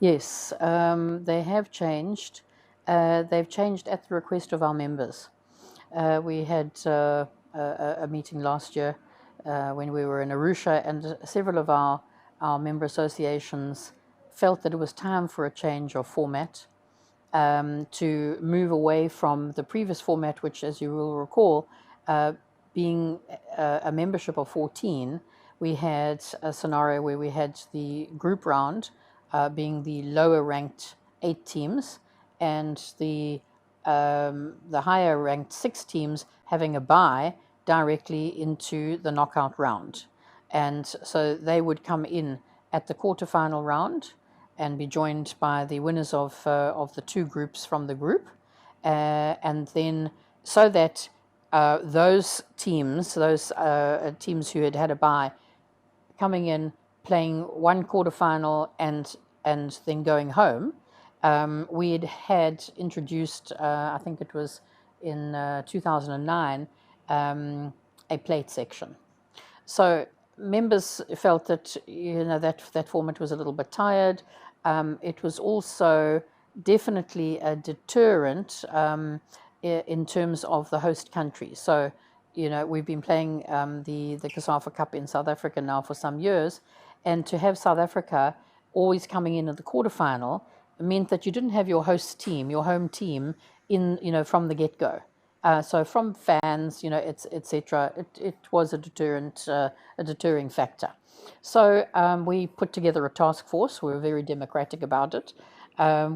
Yes, they have changed. They've changed at the request of our members. We had a meeting last year when we were in Arusha, and several of our member associations felt that it was time for a change of format, to move away from the previous format, which, as you will recall, being a membership of 14, we had a scenario where we had the group round being the lower ranked 8 teams, and the higher ranked 6 teams having a bye directly into the knockout round. And so they would come in at the quarterfinal round and be joined by the winners of the 2 groups from the group, and then so that those teams who had had a bye, coming in, playing one quarterfinal and then going home. We had introduced, I think it was in 2009, a plate section. So members felt that that format was a little bit tired. It was also definitely a deterrent in terms of the host country. So, we've been playing the COSAFA Cup in South Africa now for some years, and to have South Africa always coming in at the quarterfinal meant that you didn't have your host team, your home team, in from the get-go. So from fans, etc., it was a deterring factor. So we put together a task force. We were very democratic about it.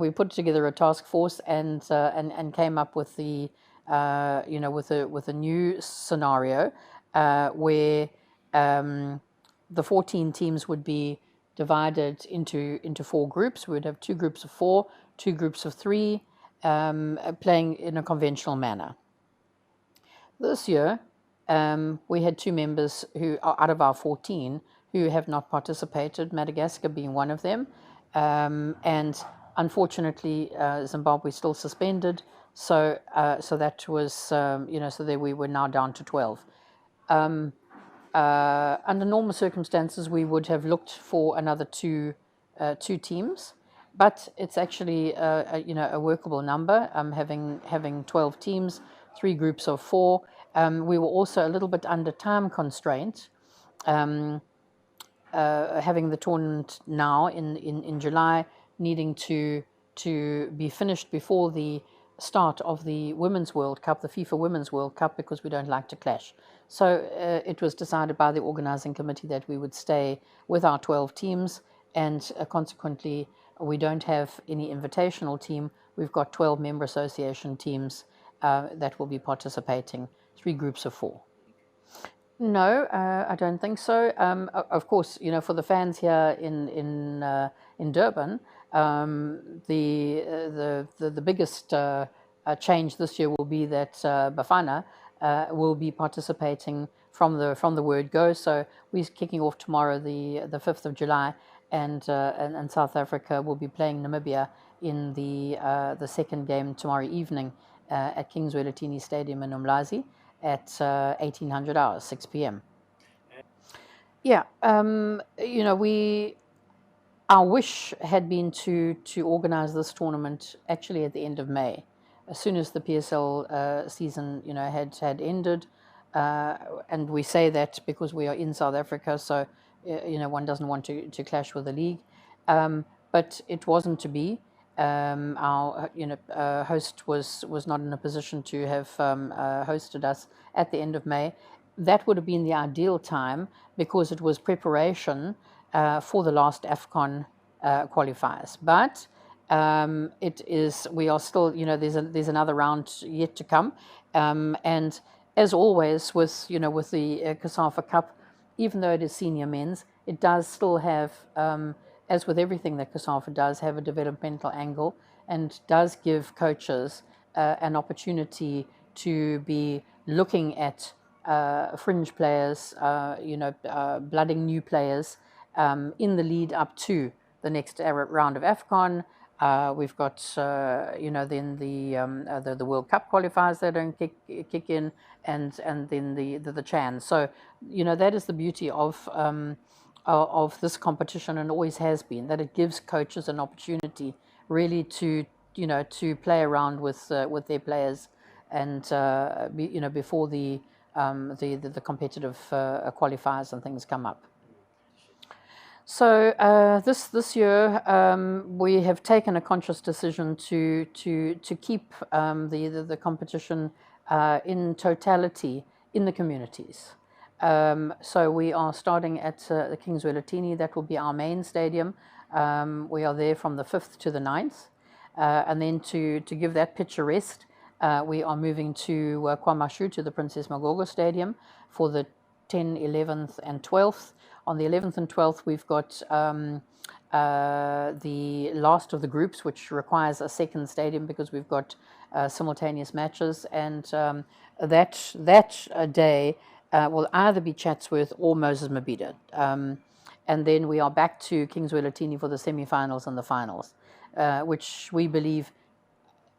We put together a task force and came up with the with a new scenario where the 14 teams would be divided into 4 groups. We would have 2 groups of 4, 2 groups of 3, playing in a conventional manner. This year, we had 2 members who are out of our 14 who have not participated, Madagascar being one of them, and unfortunately Zimbabwe still suspended, so that was so there we were now down to 12. Under normal circumstances, we would have looked for another 2 teams, but it's actually a workable number. Having 12 teams, 3 groups of 4. We were also a little bit under time constraint, having the tournament now in July, needing to be finished before the start of the Women's World Cup, the FIFA Women's World Cup, because we don't like to clash. So it was decided by the organising committee that we would stay with our 12 teams, and consequently we don't have any invitational team. We've got 12 member association teams that will be participating, 3 groups of 4. No, I don't think so. Of course, for the fans here in Durban, the biggest change this year will be that Bafana will be participating from the word go. So we're kicking off tomorrow, the 5th of July, and South Africa will be playing Namibia in the second game tomorrow evening at Kings Welatini Stadium in Umlazi at 1800 hours, 6 p.m. Yeah, our wish had been to organize this tournament actually at the end of May, as soon as the PSL season had ended, and we say that because we are in South Africa, so one doesn't want to clash with the league, but it wasn't to be. Our host was not in a position to have hosted us at the end of May. That would have been the ideal time, because it was preparation for the last AFCON qualifiers. But we are still, there's another round yet to come, and as always with the COSAFA Cup, even though it is senior men's, it does still have, as with everything that COSAFA does, have a developmental angle, and does give coaches an opportunity to be looking at fringe players, blooding new players in the lead up to the next round of AFCON. We've got, then the World Cup qualifiers that don't kick in, and then the Chan. So, that is the beauty of of this competition, and always has been, that it gives coaches an opportunity really to, to play around with their players, and before the competitive qualifiers and things come up. So this year we have taken a conscious decision to keep the competition in totality in the communities. So we are starting at the Kings Wellatini. That will be our main stadium. We are there from the 5th to the 9th. And then to give that pitch a rest, we are moving to KwaMashu, to the Princess Magogo Stadium, for the 10th, 11th, and 12th. On the 11th and 12th, we've got the last of the groups, which requires a second stadium because we've got simultaneous matches. And that day will either be Chatsworth or Moses Mabhida. And then we are back to Kings Wellatini for the semi-finals and the finals, which we believe,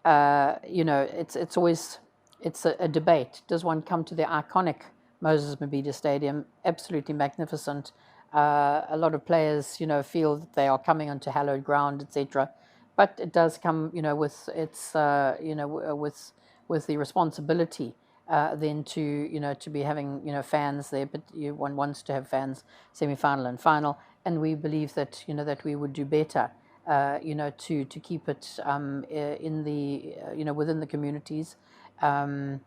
it's always a debate. Does one come to the iconic Moses Mabhida Stadium? Absolutely magnificent. A lot of players, feel that they are coming onto hallowed ground, etc. But it does come, with its, with the responsibility then to be having, fans there. But one wants to have fans semi-final and final, and we believe that that we would do better, to keep it in the within the communities, and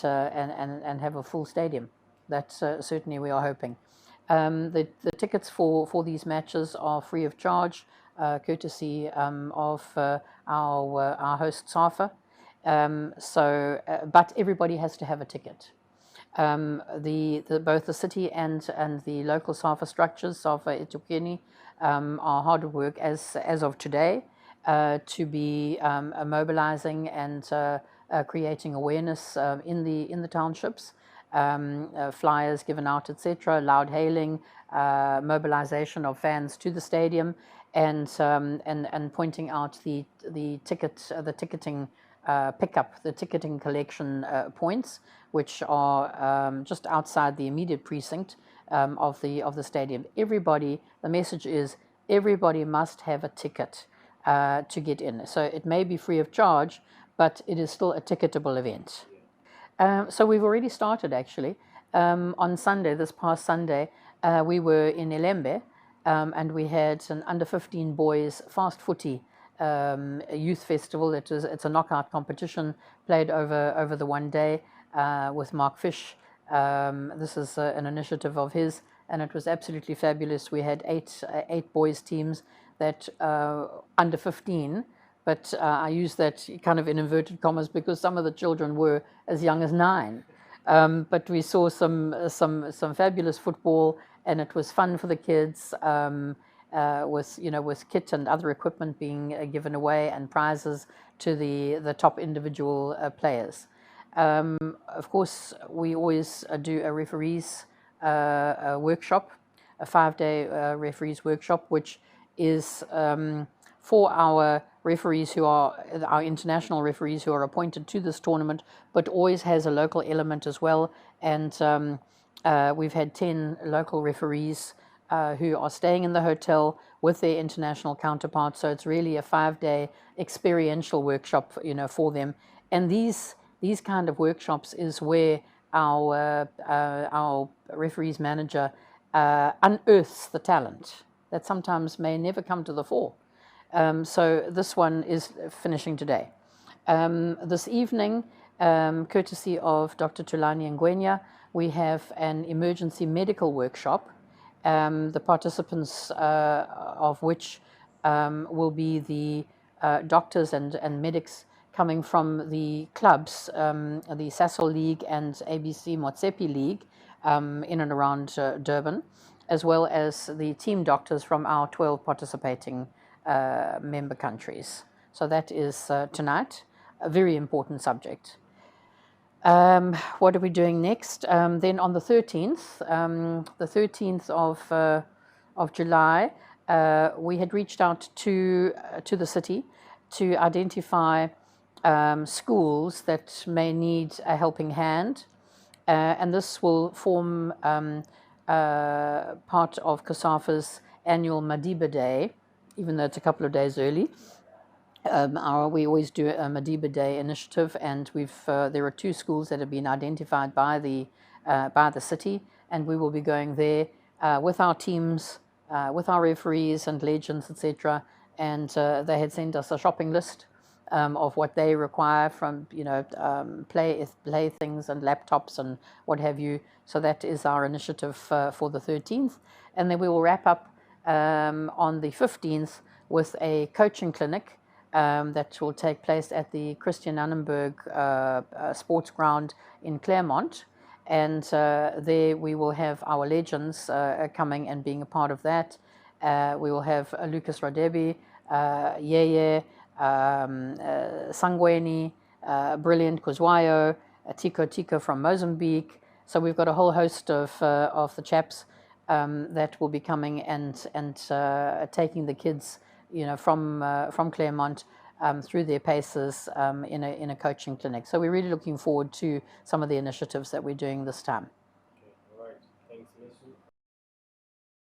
have a full stadium. That certainly we are hoping. The tickets for these matches are free of charge, courtesy of our host COSAFA. But everybody has to have a ticket. Both the city and the local COSAFA structures, COSAFA eThekwini, are hard at work as of today to be mobilizing and creating awareness in the townships. Flyers given out, etc., loud hailing, mobilization of fans to the stadium, and pointing out the ticketing pickup, the ticketing collection points, which are just outside the immediate precinct of the stadium. The message is everybody must have a ticket to get in. So it may be free of charge, but it is still a ticketable event. So we've already started, actually. On Sunday, this past Sunday, we were in Elembe, and we had an under-15 boys fast footy youth festival. It's a knockout competition played over the one day with Mark Fish. This is an initiative of his, and it was absolutely fabulous. We had eight boys teams that under 15. But I use that kind of in inverted commas because some of the children were as young as 9. But we saw some fabulous football, and it was fun for the kids, with kit and other equipment being given away and prizes to the top individual players. Of course, we always do a referees workshop, a 5-day referees workshop, which is for our referees who are our international referees who are appointed to this tournament, but always has a local element as well. And we've had 10 local referees who are staying in the hotel with their international counterparts. So it's really a 5-day experiential workshop, for them. And these kind of workshops is where our referees manager unearths the talent that sometimes may never come to the fore. So this one is finishing today. This evening, courtesy of Dr. Tulani Ngwenya, we have an emergency medical workshop, the participants of which will be the doctors and medics coming from the clubs, the Sasol League and ABC Motsepe League in and around Durban, as well as the team doctors from our 12 participating member countries. So that is tonight, a very important subject. What are we doing next? Then on the 13th, of July, we had reached out to the city to identify schools that may need a helping hand, and this will form part of COSAFA's annual Madiba Day, even though it's a couple of days early. We always do a Madiba Day initiative, and there are 2 schools that have been identified by the city, and we will be going there with our teams, with our referees and legends, etc. And they had sent us a shopping list of what they require from play things and laptops and what have you. So that is our initiative for the 13th, and then we will wrap up on the 15th with a coaching clinic that will take place at the Christian Annenberg Sports Ground in Claremont. And there we will have our legends coming and being a part of that. We will have Lucas Radebi, Yeye, Sangweni, Brilliant Kuzwayo, Tico from Mozambique. So we've got a whole host of the chaps that will be coming and taking the kids, from Claremont through their paces in a coaching clinic. So we're really looking forward to some of the initiatives that we're doing this time.